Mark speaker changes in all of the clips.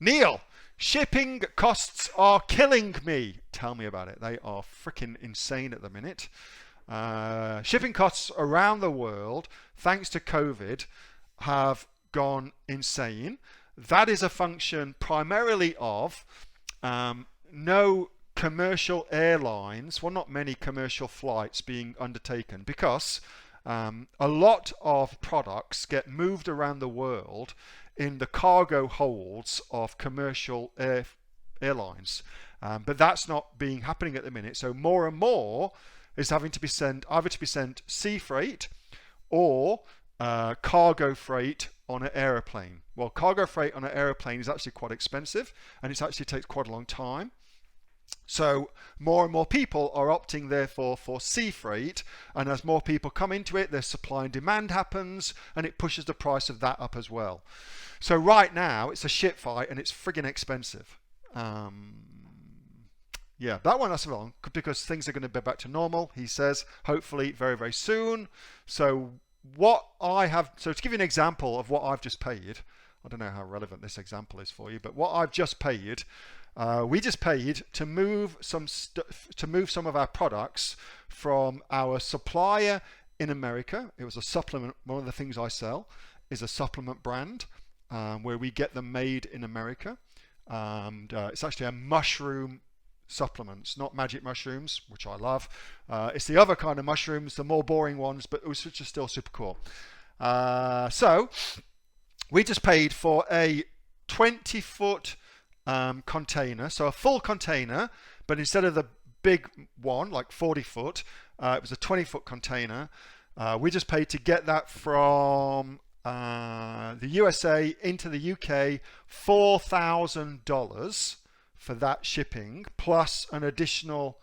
Speaker 1: Neil, shipping costs are killing me. Tell me about it. They are freaking insane at the minute. Shipping costs around the world, thanks to COVID, have gone insane. That is a function primarily of no commercial airlines, well, not many commercial flights being undertaken, because a lot of products get moved around the world in the cargo holds of commercial airlines. But that's not happening at the minute. So more and more is having to be sent, either to be sent sea freight or cargo freight on an aeroplane. Well, cargo freight on an aeroplane is actually quite expensive, and it actually takes quite a long time. So more and more people are opting therefore for sea freight, and as more people come into it, their supply and demand happens, and it pushes the price of that up as well. So right now it's a shit fight, and it's friggin' expensive. Yeah, that won't last long because things are going to be back to normal, he says, hopefully very, very soon. So to give you an example of what I've just paid, I don't know how relevant this example is for you, but what I've just paid, we just paid to move some of our products from our supplier in America. It was a supplement. One of the things I sell is a supplement brand where we get them made in America. And it's actually a mushroom supplements, not magic mushrooms, which I love. It's the other kind of mushrooms, the more boring ones, but which are still super cool. So we just paid for a 20-foot container, so a full container, but instead of the big one, like 40 foot, it was a 20-foot container. We just paid to get that from the USA into the UK, $4,000 for that shipping, plus an additional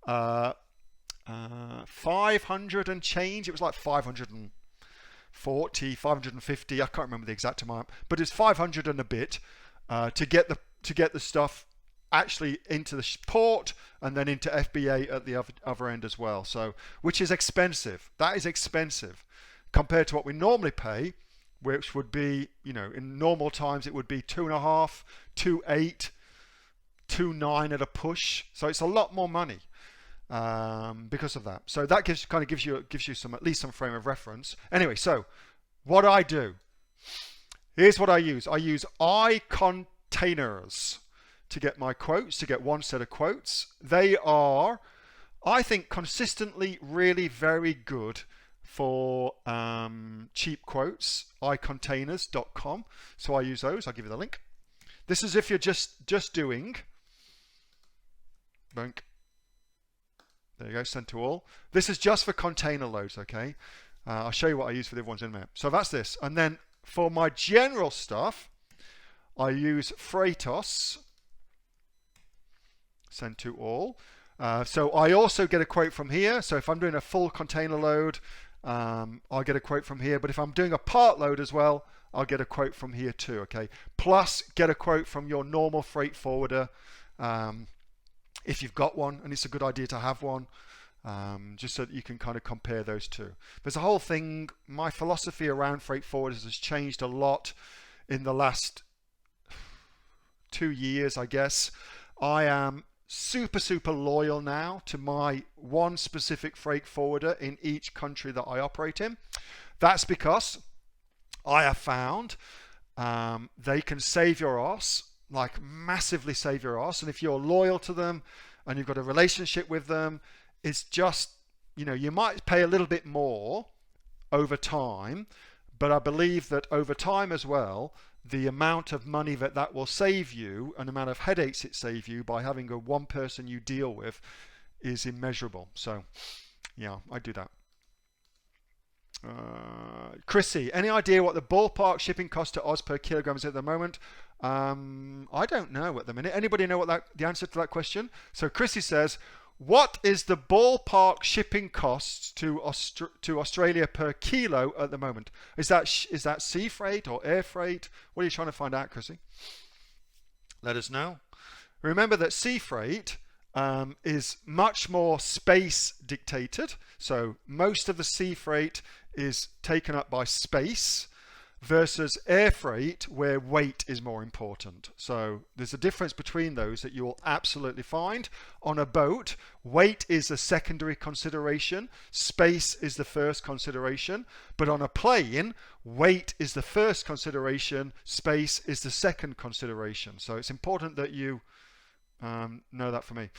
Speaker 1: 500 and change. It was like 540, 550. I can't remember the exact amount, but it's 500 and a bit to get the stuff actually into the port and then into FBA at the other end as well. So, which is expensive. That is expensive compared to what we normally pay, which would be, in normal times it would be 2.5, 2.8, 2.9 at a push. So it's a lot more money because of that. So that gives you some, at least some frame of reference. Anyway, so what I do, here's what I use. I use iContainers to get my quotes, to get one set of quotes. They are, I think, consistently really very good for cheap quotes. iContainers.com. So I use those. I'll give you the link. This is if you're just doing. Bunk. There you go, send to all. This is just for container loads, okay? I'll show you what I use for the other ones in a minute. So that's this. And then for my general stuff, I use Freightos. Send to all. So I also get a quote from here. So if I'm doing a full container load, I'll get a quote from here. But if I'm doing a part load as well, I'll get a quote from here too, okay? Plus, get a quote from your normal freight forwarder if you've got one, and it's a good idea to have one, just so that you can kind of compare those two. There's a whole thing, my philosophy around freight forwarders has changed a lot in the last 2 years, I guess. I am super loyal now to my one specific freight forwarder in each country that I operate in. That's because I have found they can save your ass, like massively save your ass. And if you're loyal to them and you've got a relationship with them, it's just, you might pay a little bit more over time, but I believe that over time as well, the amount of money that will save you and the amount of headaches it saves you by having a one person you deal with is immeasurable. So yeah, I do that. Chrissy, any idea what the ballpark shipping cost to Oz per kilogram is at the moment? I don't know at the minute. Anybody know what the answer to that question? So Chrissy says, what is the ballpark shipping costs to Australia per kilo at the moment? Is that sea freight or air freight? What are you trying to find out, Chrissy? Let us know. Remember that sea freight is much more space dictated. So most of the sea freight is taken up by space. versus air freight where weight is more important. So there's a difference between those that you'll absolutely find. On a boat, weight is a secondary consideration, space is the first consideration, but on a plane, weight is the first consideration, space is the second consideration. So it's important that you know that for me.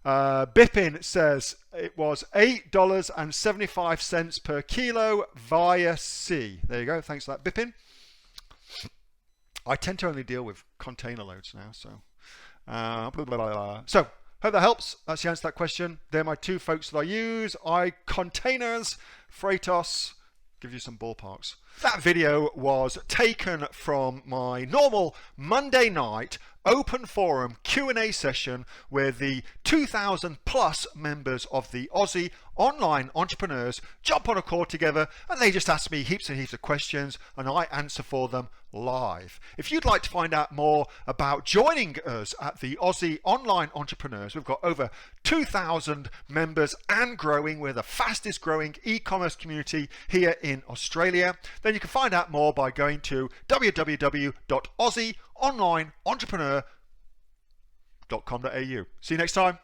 Speaker 1: Bipin says it was $8.75 per kilo via sea. There you go. Thanks for that, Bipin. I tend to only deal with container loads now, so blah, blah, blah, blah. So hope that helps. That's the answer to that question. They're my two folks that I use. Containers, Freightos. Give you some ballparks. That video was taken from my normal Monday night open forum Q&A session where the 2,000 plus members of the Aussie online entrepreneurs jump on a call together and they just ask me heaps and heaps of questions and I answer for them live. If you'd like to find out more about joining us at the Aussie online entrepreneurs, we've got over 2,000 members and growing. We're the fastest growing e-commerce community here in Australia. Then you can find out more by going to www.aussieonlineentrepreneur.com.au. See you next time.